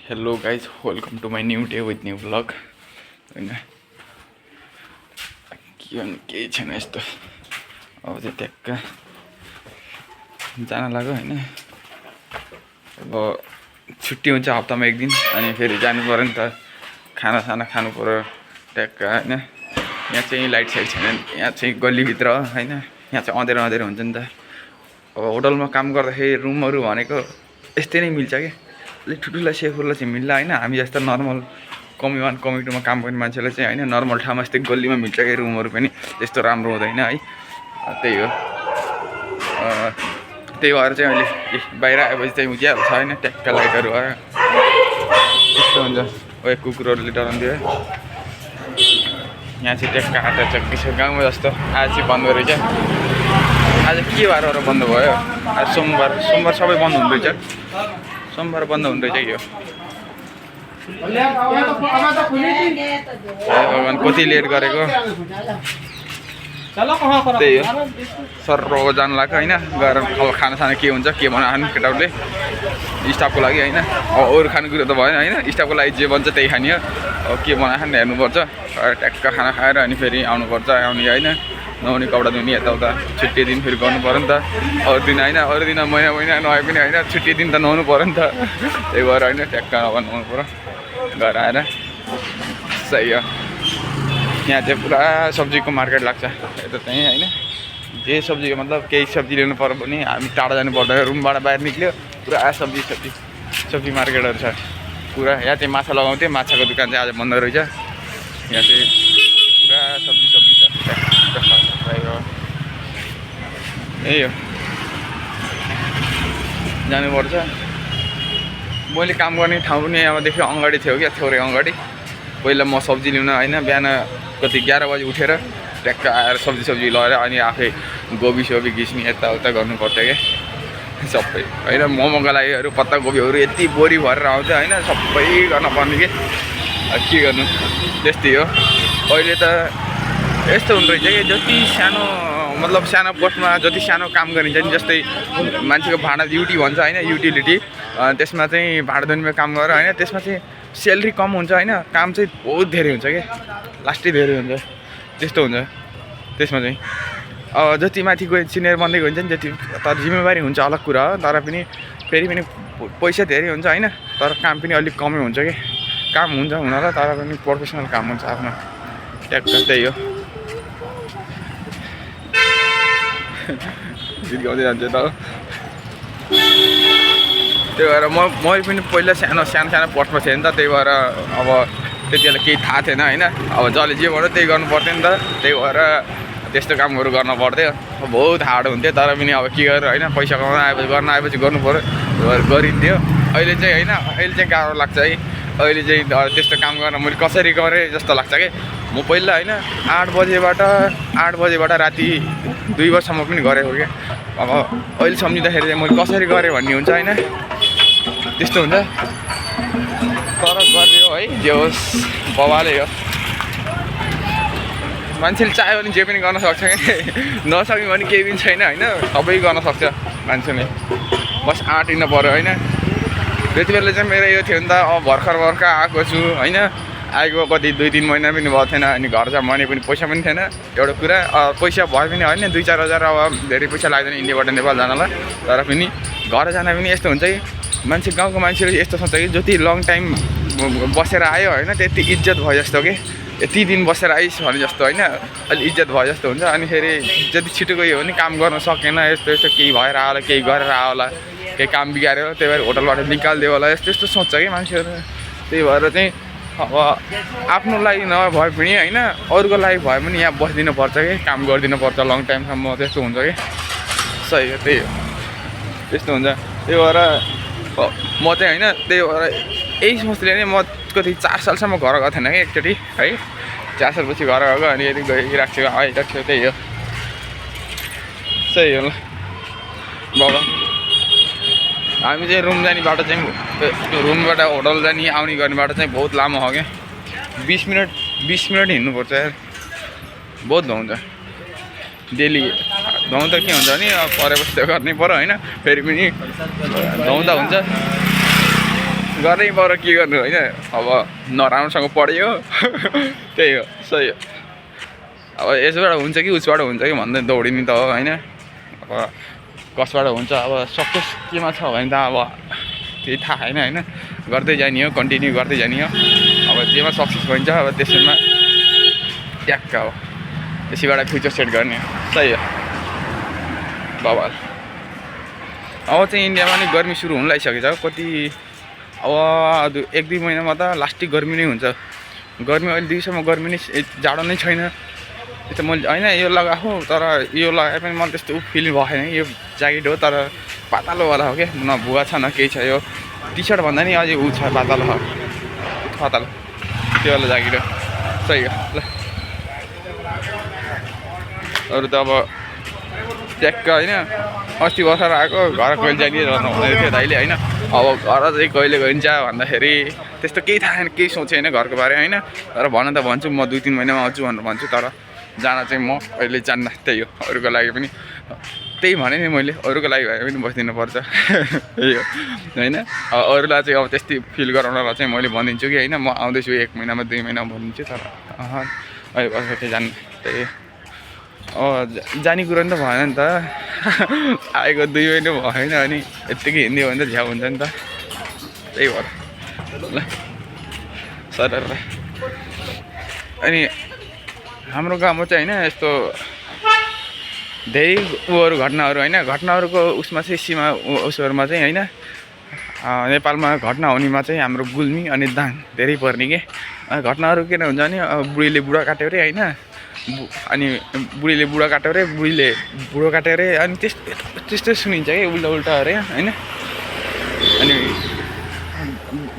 hello guys welcome to my new day with new blog होइन के भन्नु केही छैन यस्तो अब चाहिँ ट्याक्क जान लाग्यो होइन अब छुट्टी हुन्छ हप्तामा एक दिन अनि फेरि जानु पऱ्यो नि त खानासाना खानु पऱ्यो ट्याक्क होइन यहाँ चाहिँ लाइट साइट छैन यहाँ चाहिँ गल्लीभित्र होइन यहाँ चाहिँ अँधेरो अँधेरो हुन्छ नि त अब होटलमा काम गर्दाखेरि रुमहरू भनेको यस्तै नै मिल्छ कि अलिक ठुल्ठुला सेफहरूलाई चाहिँ मिल्ला होइन हामी जस्तो नर्मल कमी वान कमी टूमा काम गर्ने मान्छेलाई चाहिँ होइन नर्मल ठाउँमा यस्तै गल्लीमा मिल्छ कि रुमहरू पनि त्यस्तो राम्रो हुँदैन है त्यही हो त्यही भएर चाहिँ अहिले बाहिर आएपछि चाहिँ उज्यालो छ होइन ट्याक्क लाइटहरू भयो त्यस्तो हुन्छ ओ कुकुरहरूले डराउँथ्यो है यहाँ चाहिँ ट्याक्क आटा चक्की छ गाउँमा जस्तो आज चाहिँ बन्द रहेछ आज के भएर बन्द भयो आज सोमबार सबै बन्द हुँदो रहेछ सोमबार बन्द हुँदैछ यो भगवान् कति लेट गरेको त्यही हो सर्रो जानु लाग्यो होइन गएर अब खानासाना के हुन्छ के बनायो केटाहरूले स्टाफको लागि होइन अब अरू खानेकुरो त भएन होइन स्टाफको लागि जे बन्छ त्यही खाने हो अब के बनायो हेर्नुपर्छ ट्याक्क खाना खाएर अनि फेरि आउनुपर्छ आउने होइन नहुने कपडा धुने यताउता छुट्टी दिन फेरि गर्नु पऱ्यो नि त अरू दिन होइन अरू दिन महिना नआए पनि होइन छुट्टी दिन त नुहाउनु पऱ्यो नि त त्यही भएर होइन ट्याक्क नभए नुहाउनु पऱ्यो घर आएर सही हो यहाँ चाहिँ पुरा सब्जीको मार्केट लाग्छ यता चाहिँ होइन जे सब्जी मतलब केही सब्जी लिनु पऱ्यो भने हामी टाढा जानु पर्दैन रुमबाट बाहिर निक्ल्यो पुरा सब्जी मार्केटहरू छ पुरा यहाँ चाहिँ माछा लगाउँथ्यो माछाको दोकान चाहिँ आज बन्द रहेछ यहाँ चाहिँ पुरा सब्जी छ यही हो जानुपर्छ मैले काम गर्ने ठाउँ पनि यहाँदेखि अगाडि थियो क्या थोरै अगाडि पहिला म सब्जी लिन होइन बिहान कति 11 बजी उठेर ट्याक्क आएर सब्जी लगाएर अनि आफै गोबी सोबी घिच्ने यताउता गर्नुपर्थ्यो क्या सबै होइन मोमोको लागिहरू पत्ताकोपीहरू यति बोरी भरेर आउँथ्यो होइन सबै गर्न पर्ने के गर्नु त्यस्तै हो अहिले त यस्तो हुँदो रहेछ कि जति सानो मतलब सानो पोस्टमा जति सानो काम गरिन्छ नि जस्तै मान्छेको भाडा ड्युटी भन्छ होइन युटिलिटी त्यसमा चाहिँ भाडा दुनियाँमा काम गरेर होइन त्यसमा चाहिँ स्यालेरी कम हुन्छ होइन काम चाहिँ बहुत धेरै हुन्छ कि लास्टै धेरै हुन्छ त्यस्तो हुन्छ त्यसमा चाहिँ जति माथि गयो सिनियर बन्दै गइन्छ नि जति तर जिम्मेवारी हुन्छ अलग कुरा हो तर पनि फेरि पनि पैसा धेरै हुन्छ होइन तर काम पनि अलिक कमै हुन्छ कि काम हुन्छ हुन त तर पनि प्रोफेसनल काम हुन्छ आफ्नो ट्याक्क त्यही हो गीत गाउँदै जान्छ त त्यही भएर मैले पनि पहिला सानो पोस्टमा थिएँ नि त त्यही भएर अब त्यति बेला केही थाहा थिएन होइन अब जसले जे भन्यो त्यही गर्नु पर्थ्यो नि त त्यही भएर त्यस्तो कामहरू गर्न पर्थ्यो बहुत हार्ड हुन्थ्यो तर पनि अब के गरेर होइन पैसा कमाउन आएपछि गर्नु पऱ्यो गरिन्थ्यो अहिले चाहिँ होइन अहिले चाहिँ गाह्रो लाग्छ है अहिले चाहिँ त्यस्तो काम गर्न मैले कसरी गरेँ जस्तो लाग्छ कि म पहिला होइन 8 बजेबाट राति 2 बजीसम्म पनि गरेको क्या अब अहिले सम्झिँदाखेरि चाहिँ मैले कसरी गरेँ भन्ने हुन्छ होइन त्यस्तो हुन्छ तर गरियो है जे होस् बबाले हो मान्छेले चाह्यो भने जे पनि गर्न सक्छ कि नसक्यो भने केही पनि छैन होइन सबै गर्न सक्छ मान्छेले बस आँटिनु पऱ्यो होइन त्यति बेला चाहिँ मेरो यो थियो नि त अब भर्खर आएको छु होइन आएको कति 2-3 महिना पनि भएको थिएन अनि घर चाहिँ भने पनि पैसा पनि थिएन एउटा कुरा पैसा भयो पनि होइन 2-4 हजार अब धेरै पैसा लाग्दैन इन्डियाबाट नेपाल जानलाई तर पनि घर जान पनि यस्तो हुन्छ कि मान्छे गाउँको मान्छेले यस्तो सोच्छ कि जति लङ टाइम बसेर आयो होइन त्यति इज्जत भयो जस्तो कि यति दिन बसेर आइस् भने जस्तो होइन अलि इज्जत भयो जस्तो हुन्छ अनि फेरि जति छिटो गयो भने काम गर्न सकेन यस्तो केही भएर आयो केही गरेर आयो होला केही काम बिगाऱ्यो त्यही भएर होटलबाट निकालिदियो होला यस्तो सोच्छ कि मान्छेहरू त्यही भएर चाहिँ अब आफ्नो लागि नभए पनि होइन अरूको लागि भए पनि यहाँ बसिदिनु पर्छ कि काम गरिदिनु पर्छ लङ टाइमसम्म त्यस्तो हुन्छ कि सही हो त्यही हो त्यस्तो हुन्छ त्यही भएर म चाहिँ होइन त्यही भएर यही सोचले नै म कति 4 सालसम्म घर गएको थिएन कि एकचोटि है 4 सालपछि घर गएको अनि यदि गइरहेको छु आइरहेको छु त्यही हो सही हो ल बाबा हामी चाहिँ रुम जाने बाटो चाहिँ रुमबाट होटल जाने आउने गर्ने बाटो चाहिँ बहुत लामो हो क्या 20 मिनट हिँड्नुपर्छ यार बहुत धुन्छ डेली धुँदा के हुन्छ भने परेपछि त्यो गर्नै पर्यो होइन फेरि पनि धुँदा हुन्छ गर्नै पर्यो के गर्नु होइन अब नराम्रोसँग पढ्यो त्यही हो सही हो अब यसबाट हुन्छ कि उसबाट हुन्छ कि भन्दै दौडिने त हो होइन अब कसबाट हुन्छ अब सक्सेस केमा छ भने त अब केही थाहा छैन होइन गर्दै जाने हो कन्टिन्यू गर्दै जाने हो अब जेमा सक्सेस भइन्छ अब त्यसैमा ट्याक्क हो त्यसैबाट फ्युचर सेट गर्ने सही हो बाबा अब चाहिँ इन्डियामा नि गर्मी सुरु हुन लागिसकेको छ कति अब 1-2 महिनामा त लास्टिक गर्मी नै हुन्छ गर्मी अहिले दिउँसोमा गर्मी नै जाडो नै छैन त्यो मैले होइन यो लगाएको तर यो लगाए पनि मलाई त्यस्तो फिल भएन यो ज्याकेट हो तर पातलोवाला हो क्या न भुवा छ न केही छ यो टी सर्ट भन्दा नि अझै ऊ छ पातलो छ पातलो त्यो वाला ज्याकेट हो सही हो ल अरू त अब ट्याक्क होइन अस्ति भर्खर आएको घर कहिले जाने रहनु हुँदै थियो दाइले होइन अब घर चाहिँ कहिले गइन्छ भन्दाखेरि त्यस्तो केही थाहा छैन केही सोचेँ होइन घरको बारे होइन तर भन त भन्छु म 2-3 महिनामा आउँछु भनेर भन्छु तर जान चाहिँ म अहिले जान्न त्यही हो अरूको लागि पनि त्यही भने नि मैले अरूको लागि भए पनि बसिदिनु पर्छ त्यही हो होइन अरूलाई चाहिँ अब त्यस्तै फिल गराउनलाई चाहिँ मैले भनिदिन्छु कि होइन म आउँदैछु 1 महिनामा 2 महिनामा भनिदिन्छु तर अहिले बसेर चाहिँ जान्न त्यही जाने कुरो नि त भएन नि त आएको 2 महिना भएन अनि यत्तिकै हिँड्यो भने त झ्याउ हुन्छ नि त त्यही भएर ल सर अनि हाम्रो गाउँमा चाहिँ होइन यस्तो धेरै उहरू घटनाहरू होइन घटनाहरूको उसमा चाहिँ सीमा उसहरूमा चाहिँ होइन नेपालमा घटना हुनेमा चाहिँ हाम्रो गुल्मी अनि दाङ धेरै पर्ने के घटनाहरू किन हुन्छ भने बुढीले बुढा काट्यो अरे होइन अनि बुढीले बुढा काट्यो अरे बुढीले बुढो काट्यो अरे अनि त्यस्तै सुनिन्छ कि उल्टा उल्टा अरे होइन अनि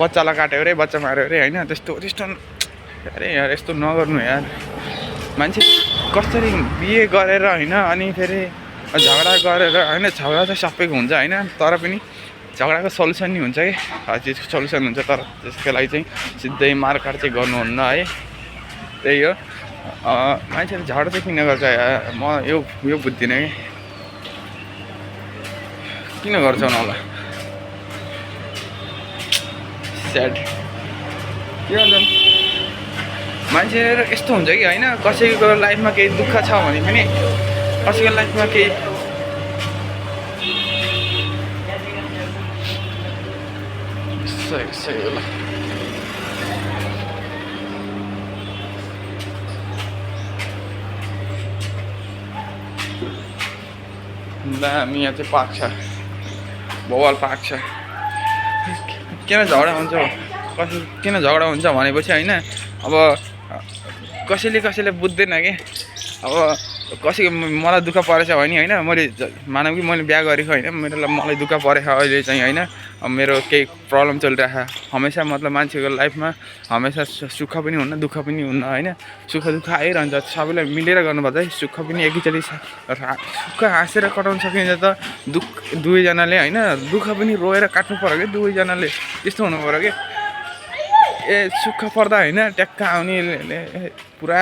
बच्चालाई काट्यो अरे बच्चा माऱ्यो अरे होइन त्यस्तो अरे यार यस्तो नगर्नु यार मान्छे कसरी बिहे गरेर होइन अनि फेरि झगडा गरेर होइन झगडा चाहिँ सबैको हुन्छ होइन तर पनि झगडाको सल्युसन नि हुन्छ कि हर चिजको सल्युसन हुन्छ तर त्यसको लागि चाहिँ सिधै मारकाट चाहिँ गर्नुहुन्न है त्यही हो मान्छेले झगडा चाहिँ किन गर्छ म यो बुझ्दिनँ कि किन गर्छ होला स्याड के भन्छ मान्छेहरू यस्तो हुन्छ कि होइन कसैको लाइफमा केही दुःख छ भने पनि कसैको लाइफमा केही सही होला दामी यहाँ चाहिँ पार्क छ बवाल पार्क छ किन झगडा हुन्छ किन झगडा हुन्छ भनेपछि होइन अब कसैले बुझ्दैन कि अब कसैको मलाई दुःख परेछ भने होइन मैले मानौँ कि मैले बिहा गरेको होइन मलाई दुःख परेछ अहिले चाहिँ होइन मेरो केही प्रब्लम चलिरहेको हमेसा मतलब मान्छेको लाइफमा हमेसा सुख पनि हुन्न दुःख पनि हुन्न होइन सुख दुःख आइरहन्छ सबैलाई मिलेर गर्नुपर्छ है सुख पनि एकैचोटि सुख हाँसेर कटाउन सकिन्छ त दुवैजनाले होइन दुःख पनि रोएर काट्नु पर्यो कि दुवैजनाले त्यस्तो हुनु पर्यो कि सुख पर्दा होइन ट्याक्क आउने पुरा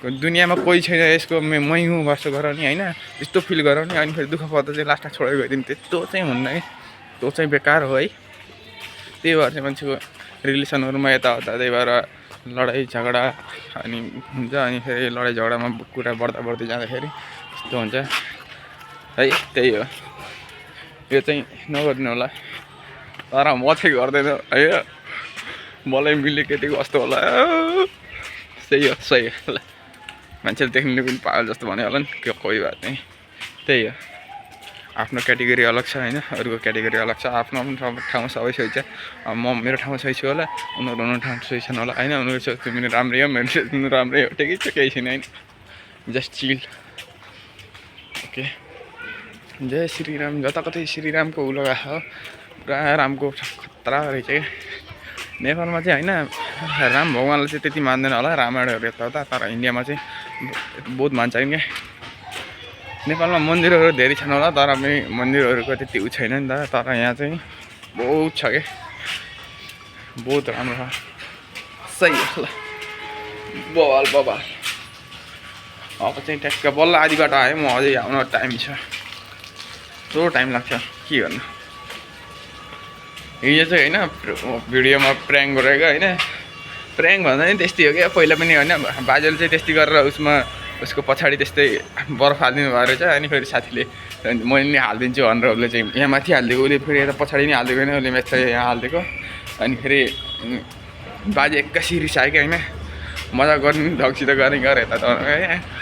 दुनियाँमा कोही छैन यसको मै हुँ बस्छु गराउने होइन त्यस्तो फिल गराउने अनि फेरि दुःख पर्दा चाहिँ लास्टमा छोडेर गइदिने त्यस्तो चाहिँ हुन्न है त्यो चाहिँ बेकार हो है त्यही भएर चाहिँ मान्छेको रिलेसनहरूमा यताउता त्यही भएर लडाइँ झगडा अनि हुन्छ अनि फेरि लडाइँ झगडामा कुरा बढ्दै जाँदाखेरि त्यस्तो हुन्छ है त्यही हो यो चाहिँ नगर्नु होला तर म चाहिँ गर्दैन है मलाई मिल्ने केटीको कस्तो होला सही हो ल मान्छेले देख्ने पनि पागल जस्तो भन्यो होला नि कोही बात नहीं त्यही हो आफ्नो क्याटेगोरी अलग छ होइन अरूको क्याटेगोरी अलग छ आफ्नो ठाउँ सबै सही छ म मेरो ठाउँ सही छु होला उनीहरू ठाउँ सही छन् होला होइन उनीहरू सोच्नु पनि राम्रै हो मेरो राम्रै हो ठिकै छ केही छैन होइन जस्ट चिल ओके जय श्रीराम जता कतै श्रीरामको उ लगाएको पुरा रामको खतरा रहेछ क्या नेपालमा चाहिँ होइन राम भगवान्लाई चाहिँ त्यति मान्दैन होला रामायणहरू यताउता तर इन्डियामा चाहिँ बहुत मान्छन् क्या नेपालमा मन्दिरहरू धेरै छन् होला तर पनि मन्दिरहरूको त्यति उ छैन नि त तर यहाँ चाहिँ बहुत छ क्या बहुत राम्रो छ सही हो ल बवाल अब चाहिँ ट्याक्क बल्ल आधी बाटो आयो म अझै आउन टाइम छ थोरो टाइम लाग्छ के गर्नु हिजो चाहिँ होइन भिडियोमा प्र्याङ्क गरेको होइन प्र्याङ्क भन्दा नि त्यस्तै हो क्या पहिला पनि होइन बाजेले चाहिँ त्यस्तै गरेर उसको पछाडि त्यस्तै बरफ हालिदिनु भयो रहेछ अनि फेरि साथीले मैले नि हालिदिन्छु भनेर उसले चाहिँ यहाँ माथि हालिदिएको उसले फेरि यता पछाडि नै हालिदिएको होइन उसले म्याच चाहिँ यहाँ हालिदिएको अनि फेरि बाजे एक्कासी रिसायो क्या होइन मजा गर्ने ढङ्गसित गर्ने गर यता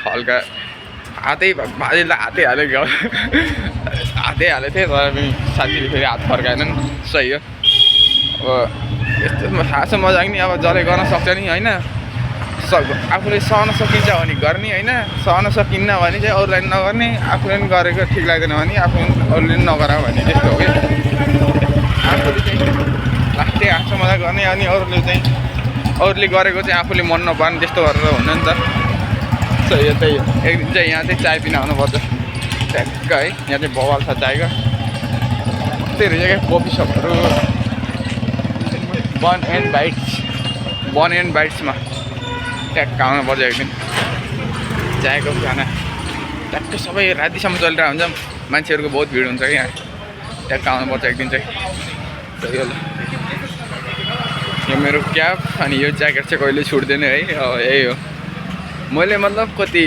हल्का हातै बाजेलाई हातै हालेको हातै हालेको थिएँ तर पनि साथीले फेरि हात फर्काएनन् सही हो अब यस्तो थाहा छ मजाक नि अब जसले गर्न सक्छ नि होइन आफूले सहन सकिन्छ भने गर्ने होइन सहन सकिन्न भने चाहिँ अरूलाई नगर्ने आफूले पनि गरेको ठिक लाग्दैन भने आफूले अरूले पनि नगर भने त्यस्तो हो कि आफूले चाहिँ लास्टै हाँसो मजा गर्ने अनि अरूले गरेको चाहिँ आफूले मन नपर्ने त्यस्तो गरेर हुन्न नि त सही हो त्यही हो एक दिन चाहिँ यहाँ चाहिँ चाय पिन आउनुपर्छ ट्याक्क है यहाँ चाहिँ बवाल छ चायको त्यही रहेछ क्या कफी सपहरू बन एन्ड बाइट्समा ट्याक्क आउनुपर्छ एक दिन चायको खाना ट्याक्क सबै रातिसम्म चलिरहेको हुन्छ मान्छेहरूको बहुत भिड हुन्छ कि यहाँ ट्याक्क आउनुपर्छ एक दिन चाहिँ त्यही हो यो मेरो क्याब अनि यो ज्याकेट चाहिँ कहिले छुट्दैन है यही हो मैले मतलब कति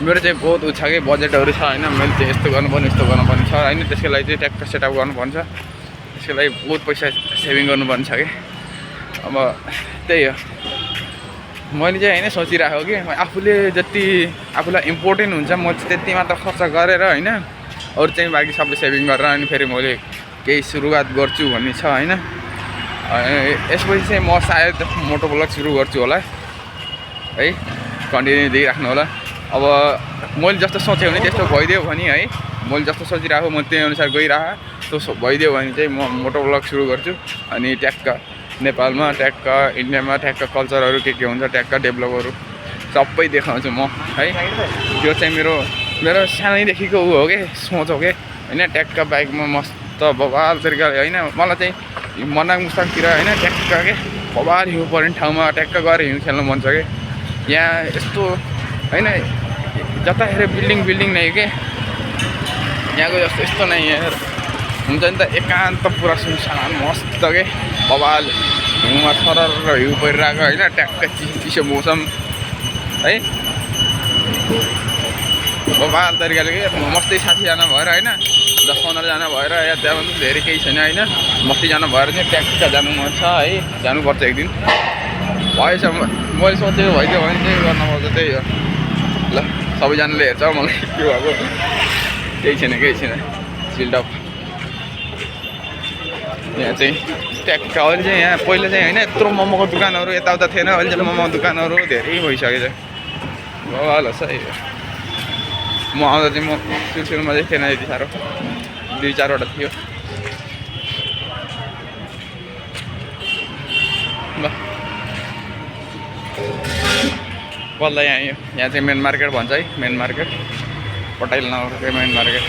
मेरो चाहिँ बहुत उ छ कि बजेटहरू छ होइन मैले चाहिँ यस्तो गर्नुपर्ने उस्तो गर्नुपर्ने छ होइन त्यसको लागि चाहिँ ट्याक्क सेटअप गर्नुपर्छ त्यसको लागि बहुत पैसा सेभिङ गर्नुपर्ने छ कि अब त्यही हो मैले चाहिँ होइन सोचिरहेको कि आफूले जति आफूलाई इम्पोर्टेन्ट हुन्छ म चाहिँ त्यति मात्र खर्च गरेर होइन अरू चाहिँ बाँकी सबै सेभिङ गरेर अनि फेरि मैले केही सुरुवात गर्छु भन्ने छ होइन यसपछि चाहिँ म सायद मोटो ब्लग सुरु गर्छु होला है कन्टिन्यू दिइराख्नु होला अब मैले जस्तो सोचेँ भने त्यस्तो भइदियो भने है मैले जस्तो सोचिरहेको म त्यही अनुसार गइरहेको त्यो भइदियो भने चाहिँ म मोटो ब्लग सुरु गर्छु अनि ट्याक्क नेपालमा ट्याक्क इन्डियामा ट्याक्क कल्चरहरू के हुन्छ ट्याक्क डेभलपहरू सबै देखाउँछु म है त्यो चाहिँ मेरो सानैदेखिको ऊ हो कि सोच हो कि होइन ट्याक्क बाइकमा मस्त बवाल तरिकाले होइन मलाई चाहिँ मनाङ मुस्ताङतिर होइन ट्याक्क के बवाल हिउँ पर्ने ठाउँमा ट्याक्क गएर हिउँ खेल्नु मन छ कि यहाँ यस्तो होइन जता हेऱ्यो बिल्डिङ नै के यहाँको जस्तो यस्तो नै यहाँ हुन्छ नि त एकान्त पुरा सुनसान मस्त के बवाल हिउँमा थरर हिउँ परिरहेको होइन ट्याक्क चिसो मौसम है बवाल तरिकाले के मस्तै साथीजना भएर होइन 10-15जना भएर या त्यहाँ पनि धेरै केही छैन होइन मस्तीजना भएर चाहिँ ट्याक्क जानु मन छ है जानुपर्छ एक दिन भएछ मैले सोचेको भइदियो भने चाहिँ गर्नुपर्छ त्यही हो ल सबैजनाले हेर्छ मलाई के भएको केही छैन सिल्डअप यहाँ चाहिँ ट्याक्क अहिले चाहिँ यहाँ पहिला चाहिँ होइन यत्रो मोमोको दोकानहरू यताउता थिएन अहिले चाहिँ मोमोको दोकानहरू धेरै भइसकेको छ ल सही म आउँदा चाहिँ म सुरुमा चाहिँ थिएन यति साह्रो 2-4वटा थियो ल बल्ल यहाँ चाहिँ मेन मार्केट भन्छ है मेन मार्केट पटाइल नगरको मेन मार्केट